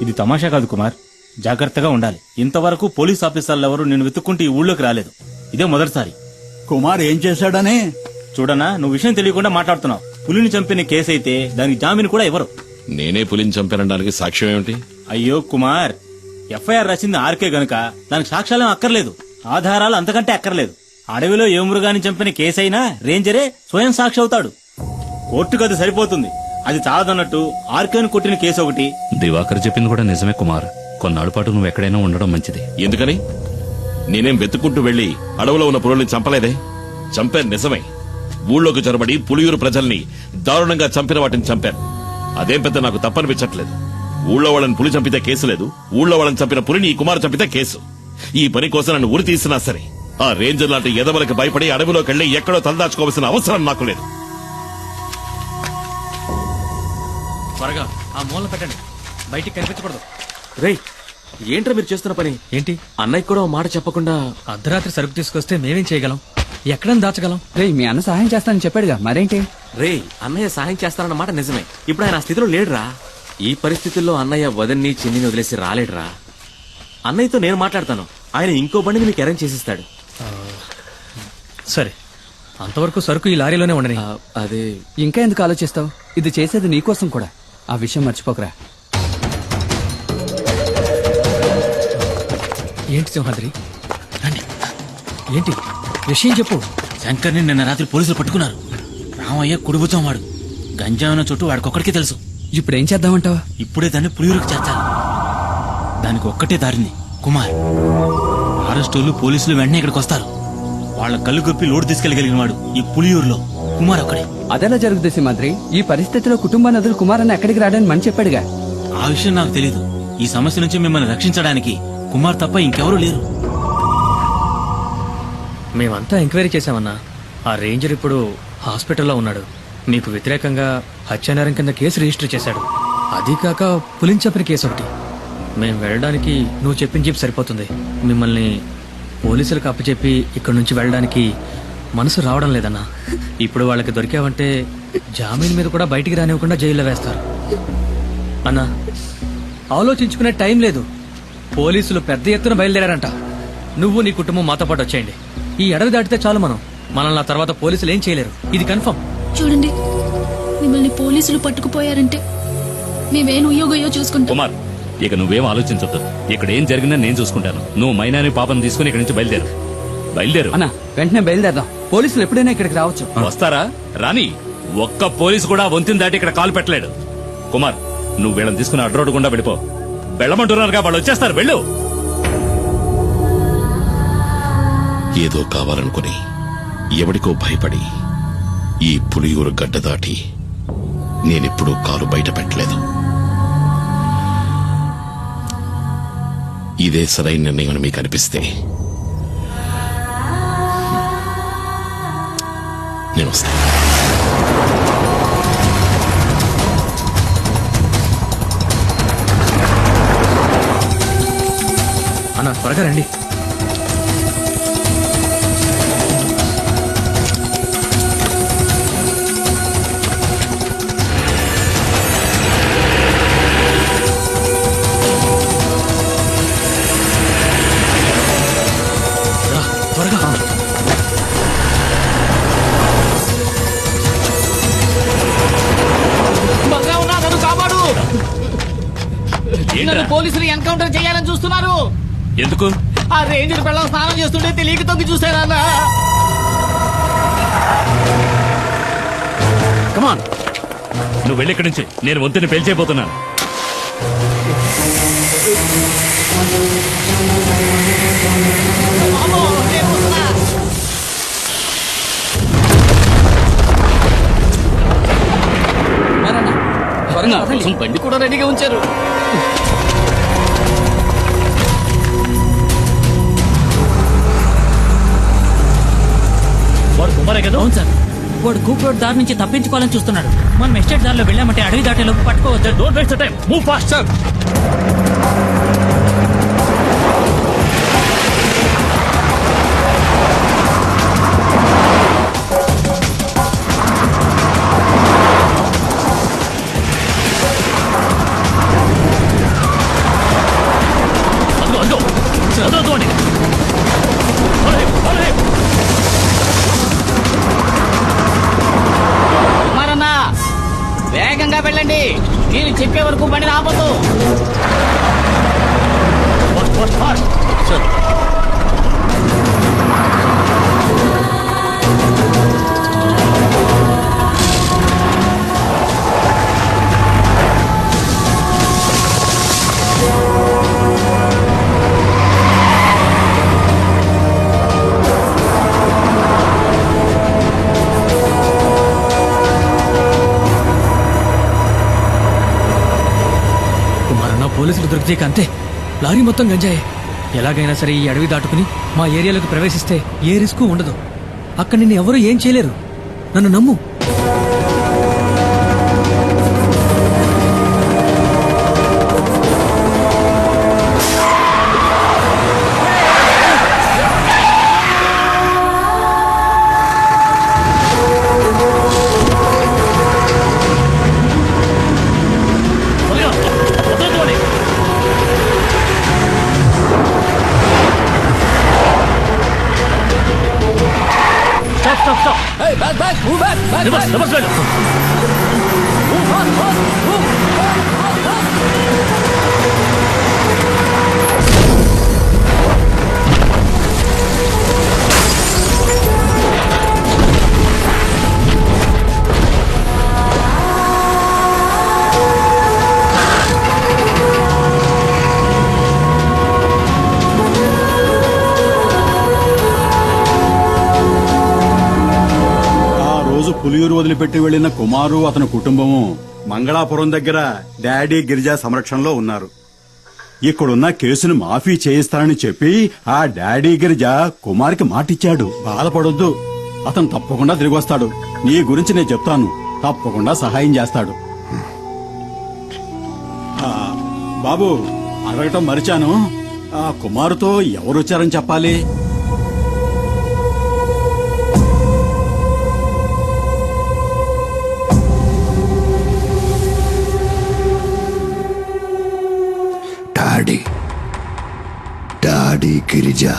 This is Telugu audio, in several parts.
ఇది తమాషా కాదు కుమార్, జాగ్రత్తగా ఉండాలి. ఇంతవరకు పోలీస్ ఆఫీసర్లు ఎవరు నేను వెతుక్కుంటూ ఈ ఊళ్ళోకి రాలేదు. ఇదే మొదటిసారి. కుమార్ ఏం చేశాడని? చూడనా, నువ్వు విషయం తెలియకుండా మాట్లాడుతున్నావు. పులిని చంపిన కేసు అయితే దానికి జామీన్ కూడా ఇవ్వరు. నేనే పులిని చంపానడానికి సాక్ష్యం ఏమిటి? అయ్యో కుమార్, ఎఫ్ఐఆర్ రాసింది ఆర్కే గనుక దానికి సాక్ష్యాలేం అక్కర్లేదు, ఆధారాలు అంతకంటే అక్కర్లేదు. అడవిలో ఏ మృగాన్ని చంపిన కేసైనా రేంజరే స్వయం సాక్షి అవుతాడు. కోర్టుకు అది సరిపోతుంది. అది చాలదన్నట్టు ఆర్కేను కొట్టిన కేసు ఒకటి. దివాకర్ చెప్పింది కూడా నిజమే కుమార్. కొన్నాళ్ళ పాటు నువ్వు ఎక్కడైనా ఉండడం మంచిది. ఎందుకని? నేనేం వెతుక్కుంటూ వెళ్లి అడవిలో ఉన్న పులుల్ని చంపలేదే. చంపాను నిజమే. ఊళ్ళోకి చొరబడి పులియూరు ప్రజల్ని దారుణంగా చంపిన వాటిని చంపాను. అదేం పెద్ద నాకు తప్పనిపించట్లేదు. ఊళ్ళో వాళ్ళని పులి చంపితే కేసు లేదు, ఊళ్ళో వాళ్ళని చంపిన పులిని ఈ కుమారు చంపితే కేసు. ఈ పని కోసం నన్ను ఉరి తీసినా సరే ఆ రేంజర్ లాంటి ఎదవలకి భయపడి అడవిలోకి వెళ్లి ఎక్కడో తలదాచుకోవాల్సిన అవసరం నాకు లేదు. త్వరగా ఆ మూల పెట్టండి, బయటికి కనిపించకూడదు. రేయ్, ఏంట్రా మీరు చేస్తున్న పని? ఏంటి? అన్నయ్య కూడా ఓ మాట చెప్పకుండా అర్ధరాత్రి సరుకు తీసుకొస్తే మేమేం చేయగలం? ఎక్కడని దాచగలం? రేయ్, మీ అన్న సహాయం చేస్తానని చెప్పాడుగా, మరేంటి? రేయ్, అన్నయ్య సహాయం చేస్తానన్న మాట నిజమే. ఇప్పుడు ఆయన ఆ స్థితిలో లేడురా. ఈ పరిస్థితుల్లో అన్నయ్య వదన్ని చిన్నిని వదిలేసి రాలేడురా. అన్నయ్యతో నేను మాట్లాడతాను. ఆయన ఇంకో బండిని మీకు అరేంజ్ చేసిస్తాడు. సరే, అంతవరకు సరుకు ఈ లారీలోనే ఉండని. అదే ఇంకా ఎందుకు ఆలోచిస్తావు? ఇది చేసేది నీకోసం కూడా. ఆ విషయం మర్చిపోకరా. ఏంటి సింహాద్రి? రండి. ఏంటి విషయం చెప్పు. శంకర్ని నిన్న రాత్రి పోలీసులు పట్టుకున్నారు. రామయ్య కుడిబుచ్చం వాడు. గంజాయిన చుట్టూ వాడికొక్కడికే తెలుసు. ఇప్పుడు ఏం చేద్దామంటావా? ఇప్పుడే దాన్ని పులియూరుకు చేర్చాలి. దానికి ఒక్కటే దారింది కుమార్. అరెస్టోళ్ళు పోలీసులు వెంటనే ఇక్కడికి వస్తారు. వాళ్ళ కళ్ళు గొప్పి లోడు తీసుకెళ్లగలిగిన వాడు ఈ పులియూరులో కుమార్ ఒక్కడే. అదెలా జరుగుతుంది సింహాద్రి? ఈ పరిస్థితిలో కుటుంబాన్ని వదిలి కుమార్ అన్న ఎక్కడికి రాడని మని చెప్పాడుగా. ఆ విషయం నాకు తెలీదు. ఈ సమస్య నుంచి మిమ్మల్ని రక్షించడానికి కుమార్ తప్ప ఇంకెవరూ లేరు. మేమంతా ఎంక్వైరీ చేశామన్నా. ఆ రేంజర్ ఇప్పుడు హాస్పిటల్లో ఉన్నాడు. మీకు వ్యతిరేకంగా హత్యానేరం కింద కేసు రిజిస్టర్ చేశాడు. అది కాక పులిని చంపిన కేసు ఒకటి. మేము వెళ్ళడానికి నువ్వు చెప్పిన జీప్ సరిపోతుంది. మిమ్మల్ని పోలీసులకు అప్పచెప్పి ఇక్కడి నుంచి వెళ్ళడానికి మనసు రావడం లేదన్నా. ఇప్పుడు వాళ్ళకి దొరికావంటే జామీన్ మీద కూడా బయటికి రానివ్వకుండా జైల్లో వేస్తారు. అన్నా, ఆలోచించుకునే టైం లేదు. పోలీసులు పెద్ద ఎత్తున బయలుదేరారంట. నువ్వు నీ కుటుంబం మాతో పాటు వచ్చేయండి. ఈ అడవి దాటితే చాలు మనల్ని ఆ తర్వాత పోలీసులు ఏం చేయలేరు. ఇది కన్ఫర్మ్. చూడండి, మిమ్మల్ని పోలీసులు పట్టుకుపోయారంటే మేమేం ఉయ్యోగయ్యో చూసుకుంటాం. కుమార్, ఇక నువ్వేం ఆలోచించొద్దు. ఇక్కడ ఏం జరిగిందో నేను చూసుకుంటాను. నువ్వు మైనాని పాపను తీసుకుని ఇక్కడి నుంచి బయలుదేరు. అన్న, వెంటనే బయలుదేరదాం. పోలీసులు ఎప్పుడైనా ఇక్కడికి రావచ్చు. వస్తారా? రాని. ఒక్క పోలీసు కూడా వంతిని దాటి ఇక్కడ కాలు పెట్టలేడు. కుమార్, నువ్వు వీళ్ళని తీసుకుని అడ్రోడ్ గుండా వెళ్ళిపో. వెళ్ళమంటున్నారుగా, వాళ్ళు వచ్చేస్తారు. వెళ్ళు. ఏదో కావాలనుకుని ఎవడికో భయపడి ఈ పులియూరు గడ్డ దాటి నేనెప్పుడూ కాలు బయట పెట్టలేదు. ఇదే సరైన నిర్ణయం మీకు అనిపిస్తే నేను వస్తాను. అన్నా, త్వరగా రండి. త్వరగా. కాపాడు. పోలీసులు ఎన్కౌంటర్ చేయాలని చూస్తున్నారు. ఎందుకు? ఆ రేంజర్ పిల్లలు స్నానం చేస్తుంటే తెలియక తొంగి చూసారా? కమాన్, నువ్వు వెళ్ళి ఇక్కడి నుంచి. నేను వంతిని పేల్చేయబోతున్నాను. బండి కూడా రెడీగా ఉంచారు. వాడు కుమారే కదా? అవును సార్. వాడు కూప్ రోడ్ దారి నుంచి తప్పించుకోవాలని చూస్తున్నాడు. మనం ఎస్టేట్ దారిలో వెళ్ళామంటే అడవి దాటేలోపు పట్టుకోవచ్చు. Don't waste the time, move fast sir. దొరికే వరకు బండి ఆపదు. కుమారన్న పోలీసులు దొరికితే ఇక అంతే, లారీ మొత్తం గంజాయే. ఎలాగైనా సరే ఈ అడవి దాటుకుని మా ఏరియాలోకి ప్రవేశిస్తే ఏ రిస్క్ ఉండదు. అక్కడ నిన్ను ఎవరూ ఏం చేయలేరు, నన్ను నమ్ము. పులియూరు వదిలిపెట్టి వెళ్లిన కుమారు అతని కుటుంబము మంగళాపురం దగ్గర డాడీ గిరిజా సంరక్షణలో ఉన్నారు. ఇక్కడున్న కేసును మాఫీ చేయిస్తానని చెప్పి ఆ డాడీ గిరిజ కుమార్కి మాటిచ్చాడు. బాధపడొద్దు, అతను తప్పకుండా తిరిగి వస్తాడు. నీ గురించి నేను చెప్తాను, తప్పకుండా సహాయం చేస్తాడు. బాబు, అడగటం మరిచాను, ఆ కుమారుతో ఎవరొచ్చారని చెప్పాలి? డాడీ గిరిజా.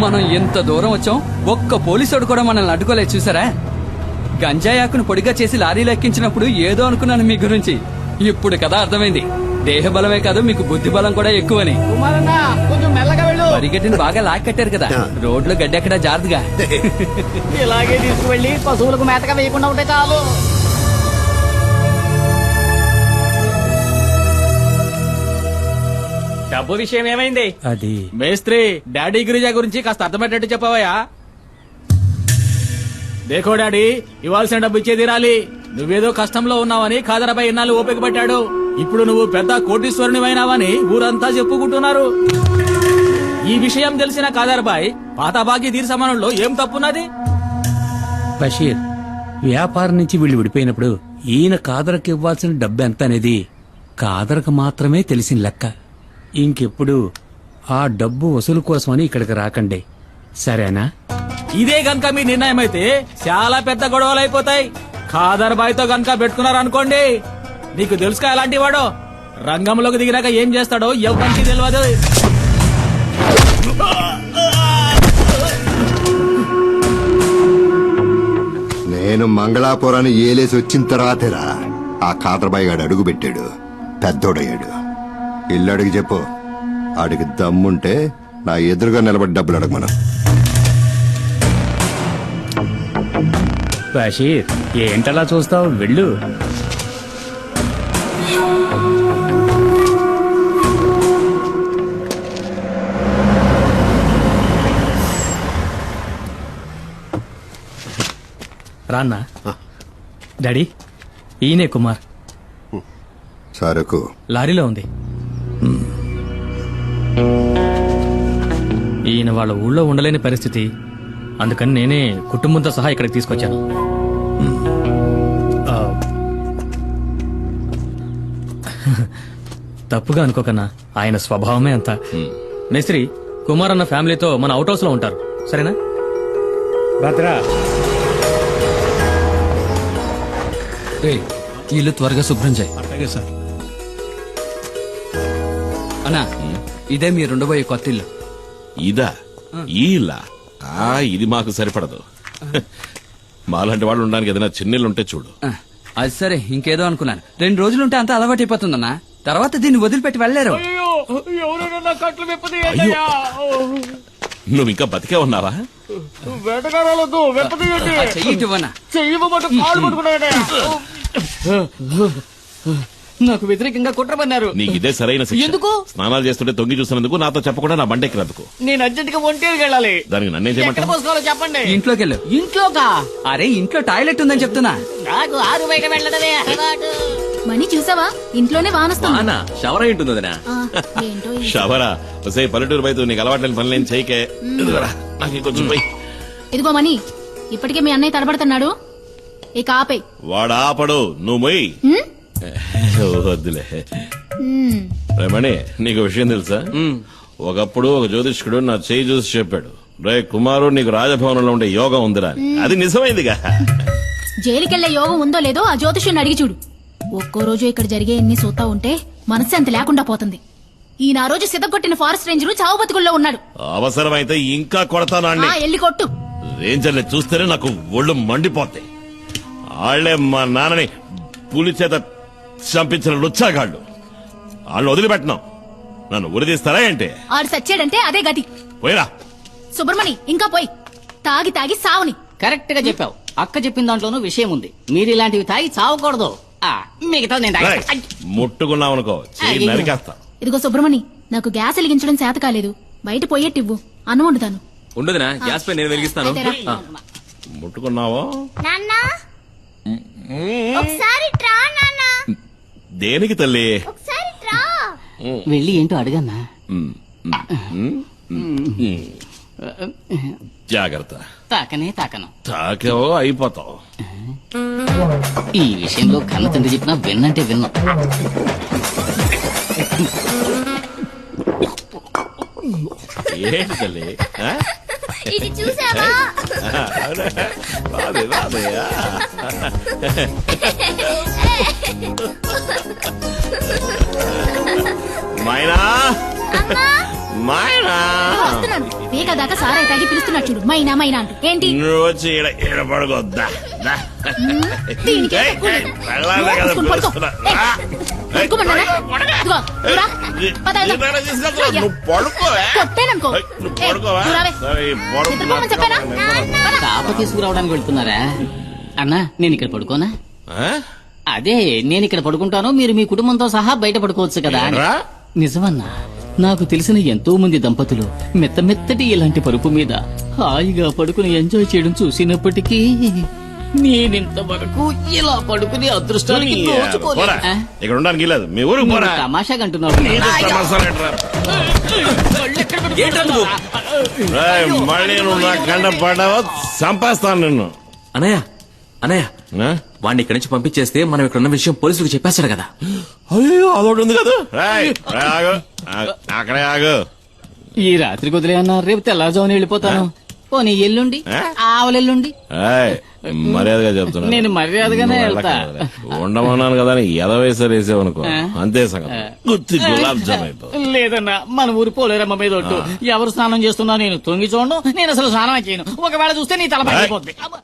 మనం ఎంత దూరం వచ్చాం, ఒక్క పోలీసుడు కూడా మనల్ని అడ్డుకోలేదు. చూసారా, గంజాయాకును పొడిగా చేసి లారీలో ఎక్కించినప్పుడు ఏదో అనుకున్నాను మీ గురించి. ఇప్పుడు కదా అర్థమైంది, దేహ బలమే కాదు మీకు బుద్ధి బలం కూడా ఎక్కువని. కొంచెం మెల్లగా వెళ్ళు. పరిగెట్టిని బాగా లాక్ కట్టారు కదా, రోడ్లో గడ్డెక్కడా జారుదుగా. ఇలాగే తీసుకువెళ్ళి పశువులకు మేతగా వేయకుండా ఉంటే చాలు. డబ్బు విషయం ఏమైంది? అది మేస్త్రి, డాడీ గిరిజా గురించి కాస్త అర్థమయ్యేటట్టు చెప్పవయ్యా. దేఖో డాడీ, ఇవ్వాల్సిన డబ్బు ఇచ్చే తీరాలి. నువ్వేదో కష్టంలో ఉన్నావని ఖాదరాబాయ్ ఇన్నాళ్ళు ఓపిక పట్టాడు. ఇప్పుడు నువ్వు పెద్ద కోటీశ్వరునివైనావని ఊరంతా చెప్పుకుంటున్నారు. ఈ విషయం తెలిసిన ఖాదరాబాయ్ పాత బాకీ తీర్సమనంలో ఏం తప్పున్నది? బషీర్, వ్యాపారం నుంచి వీళ్ళు విడిపోయినప్పుడు ఈయన కాదరకు ఇవ్వాల్సిన డబ్బు ఎంత అనేది కాదరకు మాత్రమే తెలిసిన లెక్క. ఇంకెప్పుడు ఆ డబ్బు వసూలు కోసమని ఇక్కడికి రాకండి, సరేనా? ఇదే గనక మీ నిర్ణయం అయితే చాలా పెద్ద గొడవలు అయిపోతాయి. ఖాదర్ బాయ్ తో గనక పెట్టుకున్నారనుకోండి, నీకు తెలుసుగా ఎలాంటి వాడో. రంగంలోకి దిగినాక ఏం చేస్తాడో ఎవరికి తెలియదు. నేను మంగళాపురాన్ని ఏలేసి వచ్చిన తర్వాతేరా ఆ ఖాదర్బాయి గాడు అడుగు పెట్టాడు, పెద్దోడయ్యాడు. ఇల్లు అడిగి చెప్పు, ఆడికి దమ్ముంటే నా ఎదురుగా నిలబడి డబ్బులు అడగమను. బషీర్, ఏంటలా చూస్తావు, వెళ్ళు. రాన్నా. డాడీ, ఈయనే కుమార్. సరుకు లారీలో ఉంది. ఈయన వాళ్ళ ఊళ్ళో ఉండలేని పరిస్థితి, అందుకని నేనే కుటుంబంతో సహా ఇక్కడికి తీసుకొచ్చాను. తప్పుగా అనుకోకన్నా, ఆయన స్వభావమే అంత. మేస్త్రి, కుమార్ అన్న ఫ్యామిలీతో మన అవుట్ హౌస్ లో ఉంటారు, సరేనా? భద్రా, ఏయ్, ఈ ఇల్లు త్వరగా శుభ్రం చేయి. అలాగే సార్. అన్నా, ఇదే మీరు ఉండబోయే కొత్త ఇల్లు. ఇదా? ఈ ఇల్లా? ఇది మాకు సరిపడదు. మాలాంటి వాళ్ళు ఉండడానికి ఏదైనా చిన్నిల్లు ఉంటే చూడు. ఆ, అది సరే, ఇంకేదో అనుకున్నాను. 2 రోజులుంటే అంతా అలవాటు అయిపోతుందన్నా. తర్వాత దీన్ని వదిలిపెట్టి వెళ్ళారు. అయ్యో, నువ్వు ఇంకా బతికే ఉన్నావా? చెయ్యివన్నా. నాకు వ్యతిరేకంగా కుట్ర పన్నారు. నీకు ఇదే సరైన శిక్ష. ఎందుకు? స్నానాలు చేస్తుంటే తొంగి చూసినందుకు, నాతో చెప్పకుండా నా బండెక్కినందుకు. నేను అర్జెంట్ గా ఒంటేకి వెళ్ళాలి. దానికి నన్నేం చేయమంటావు? చెప్పండి. ఇంట్లోకి వెళ్ళు. ఇంట్లోకా? అరే, ఇంట్లో టాయిలెట్ ఉందని చెప్తున్నా. నాకు ఆరు బయట వెళ్ళడమే అలవాటు. మనీ చూసావా, ఇంట్లోనే వానొస్తుంది. అన్నా షవర్ అయి ఉంటుంది వదినా. ఏంటో ఈ- షవరా వసే పల్లెటూరు బయట నీకు అలవాట్లేని పనులేం చేయకే. ఇదిగోరా, నాకు ఇంకొంచెం పోయి. ఇదిగో మనీ, ఇప్పటికే మీ అన్నయ్య తడబడుతున్నాడు, ఇక ఆపే. వాడు ఆపడు, నువ్వు మొయ్యి. వద్దులే. రమణి, నీకు విషయం తెలుసా? ఒకప్పుడు ఒక జ్యోతిష్కుడు నా చేయి చూసి చెప్పాడు, రే కుమారు, నీకు రాజభవనంలో ఉండే యోగం ఉందిరా అని. అది నిజమైందిగా. జైలుకెళ్లే యోగం ఉందో లేదో ఆ జ్యోతిష్యుని అడిగి చూడు. ఒక్కో రోజు ఇక్కడ జరిగే ఎన్ని చూస్తా ఉంటే మనశ్శాంతి లేకుండా పోతుంది. ఈయన ఆ రోజు సిద్ధగొట్టిన ఫారెస్ట్ రేంజర్ చావు బతుకుల్లో ఉన్నాడు. అవసరమైతే ఇంకా కొడతాను అన్ని. ఎల్లి కొట్టు. రేంజర్ని చూస్తేనే నాకు ఒళ్ళు మండిపోతాయి. వాళ్లే మా నాన్నని పులి చేత చంపించిన లుచ్చాగాళ్ళు. వాళ్ళు వదిలిపెట్టను. నన్ను ఉరిదీస్తారా ఏంటి? ఆడు సచ్చాడంటే అదే గతి. పోయిరా. సుబ్రమణి, ఇంకా పోయి. తాగి తాగి సావుని. కరెక్ట్ గా చెప్పావు. అక్క చెప్పిన దాంట్లోనూ విషయం ఉంది. మీరు ఇలాంటివి తాగి చావకూడదు. మిగతా నేను రేయ్, ముట్టుకున్నావనుకో చెయ్యి నరికేస్తా. ఇదిగో సుబ్రమణి, నాకు గ్యాస్ వెలిగించడం చేత కాలేదు, బయట పోయేట్టివ్వు, అన్నం వండుతాను. ఉండదునా, గ్యాస్ పై నేను వెలిగిస్తాను. అయితే రా. ఆ, ముట్టుకున్నావో? దేనికి తల్లి? వెళ్ళి ఏంటో అడగన్నా. జాగ్రత్త. తాకనే తాకను. తాకేవో అయిపోతావు. ఈ విషయంలో కన్న తండ్రి చెప్పినా విన్నంటే విన్నా. ఏంటి తల్లి? ఆ? ఇది చూసావా? రాదే, రాదే. మైనా, మైనా, వస్తున్నాను. వేగ దాకా సారాయి తాగి పిలుస్తున్నాడు చూడు, మైనా మైనా అంటూ. ఏంటి? నువ్వు వచ్చి ఈడ పడుకోద్దా? దీనికి ఏం తక్కువ లేదు. పడుకో, పడుకో. పడుకోమన్నానా? ఇదిగో, నువ్వు రా. పద, వెళ్దాం. నువ్వు పడుకోవే. కొట్టాననుకో. నువ్వు పడుకోవా? నువ్వు రావే. సరే, నిద్రపోమని చెప్పానా? పద. తాప తీసుకురావడానికి వెళ్తున్నారా? అన్నా, నేను ఇక్కడ పడుకోనా? ఆ? అదే, నేను ఇక్కడ పడుకుంటాను, మీరు మీ కుటుంబంతో సహా బయట పడుకోవచ్చు కదా అని. ఏంట్రా? నిజమన్నా, నాకు తెలిసిన ఎంతో మంది దంపతులు మెత్తమెత్తటి ఇలాంటి పరుపు మీద హాయిగా పడుకుని ఎంజాయ్ చేయడం చూసినప్పటికీ నేనింతవరకు ఇలా పడుకుని అదృష్టానికి నోచుకోలేదు. పోరా. ఆ? ఇక్కడ ఉండడానికి లేదు. మీ ఊరికి పోరా. మీరు తమాషాగా అంటున్నారు. నీతో తమాషాలేంట్రా? రేయ్, మళ్ళీ నువ్వు నా కండ పడ్డావో చంపేస్తాను నిన్ను. అన్నయ్య, అన్నయ్య, ఆ? వాడిని ఇక్కడి నుంచి పంపించేస్తే మనం ఇక్కడ ఉన్న విషయం పోలీసులకు చెప్పేస్తాడు కదా. అయ్యో, అదొకటి ఉంది కదా. రేయ్, రేయ్, ఆగు. అక్కడే ఆగు. ఈ రాత్రి కుదిరే అన్నా, రేపు తెల్లవారుజామున వెళ్ళిపోతాను. పోనీ ఎల్లుండి, ఆ? ఆవలెల్లుండి. ఏయ్, మర్యాదగా చెప్తున్నా. నేను మర్యాదగానే వెళ్తా. ఉండమన్నాను కదా అని ఎదవేసారు వేసావనుకో, అంతే సంగతి. గుత్తి గులాబ్ జామ్ అయిపో. లేదన్నా, మన ఊరి పోలేరమ్మ మీద ఒట్టు. ఎవరు స్నానం చేస్తున్నా నేను తొంగి చూడను, నేను అసలు స్నానం చేయను. ఒకవేళ చూస్తే నీ తల పగిలిపోద్ది. అబ్బా.